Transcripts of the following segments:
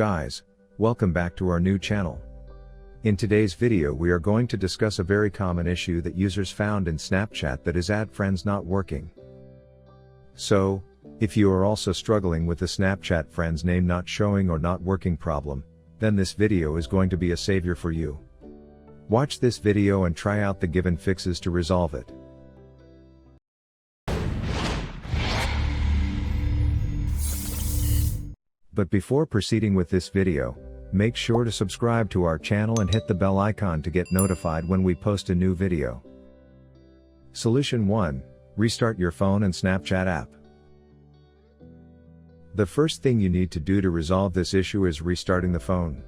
guys, welcome back to our new channel. In today's video we are going to discuss a very common issue that users found in Snapchat, that is add friends not working. So, if you are also struggling with the Snapchat friends name not showing or not working problem, then this video is going to be a savior for you. Watch this video and try out the given fixes to resolve it. But before proceeding with this video, make sure to subscribe to our channel and hit the bell icon to get notified when we post a new video. Solution 1. Restart your phone and Snapchat app. The first thing you need to do to resolve this issue is restarting the phone.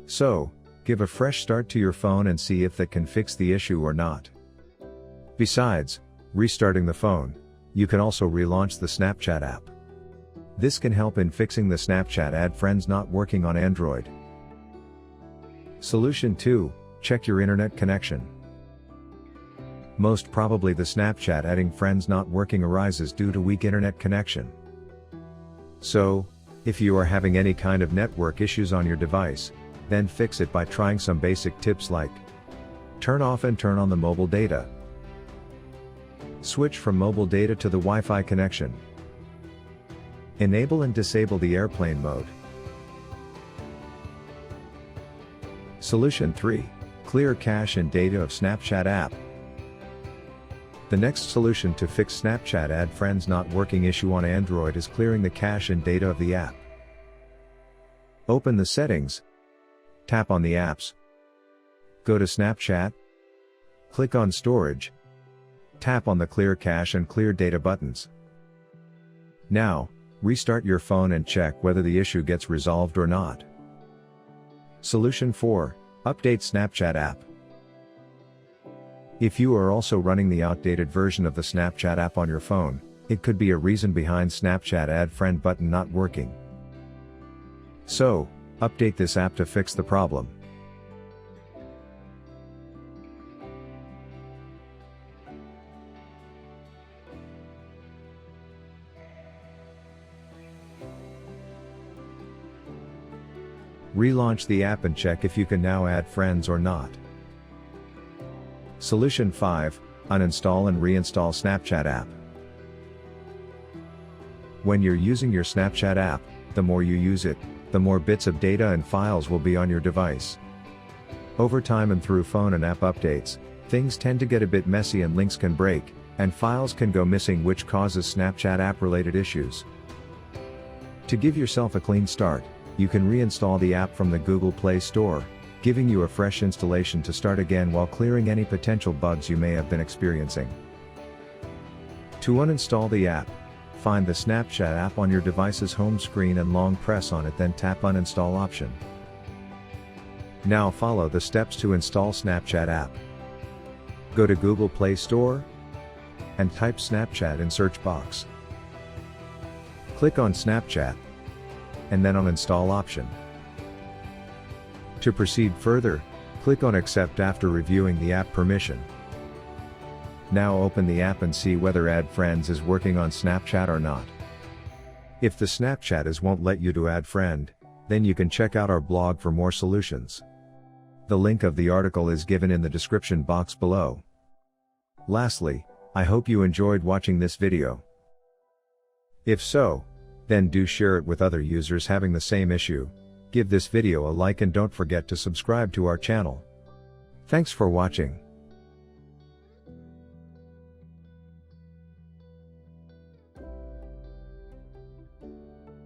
So, give a fresh start to your phone and see if that can fix the issue or not. Besides restarting the phone, you can also relaunch the Snapchat app. This can help in fixing the Snapchat add friends not working on Android. Solution 2. Check your internet connection. Most probably the Snapchat adding friends not working arises due to weak internet connection. So, if you are having any kind of network issues on your device, then fix it by trying some basic tips like turn off and turn on the mobile data. Switch from mobile data to the Wi-Fi connection. Enable and disable the airplane mode. Solution 3. Clear cache and data of Snapchat app. The next solution to fix Snapchat add friends not working issue on Android is clearing the cache and data of the app. Open the settings. Tap on the apps. Go to Snapchat. Click on storage. Tap on the clear cache and clear data buttons. Now, restart your phone and check whether the issue gets resolved or not. Solution 4. Update Snapchat app. If you are also running the outdated version of the Snapchat app on your phone, it could be a reason behind Snapchat add friend button not working. So, update this app to fix the problem. Relaunch the app and check if you can now add friends or not. Solution 5. Uninstall and reinstall Snapchat app. When you're using your Snapchat app, the more you use it, the more bits of data and files will be on your device. Over time and through phone and app updates, things tend to get a bit messy and links can break, and files can go missing, which causes Snapchat app related issues. To give yourself a clean start, you can reinstall the app from the Google Play Store, giving you a fresh installation to start again while clearing any potential bugs you may have been experiencing. To uninstall the app, find the Snapchat app on your device's home screen and long press on it, then tap Uninstall option. Now follow the steps to install Snapchat app. Go to Google Play Store and type Snapchat in search box. Click on Snapchat and then on Install option. To proceed further, click on Accept after reviewing the app permission. Now open the app and see whether Add Friends is working on Snapchat or not. If the Snapchat won't let you to add friend, then you can check out our blog for more solutions. The link of the article is given in the description box below. Lastly, I hope you enjoyed watching this video. If so, then do share it with other users having the same issue. Give this video a like and don't forget to subscribe to our channel. Thanks for watching.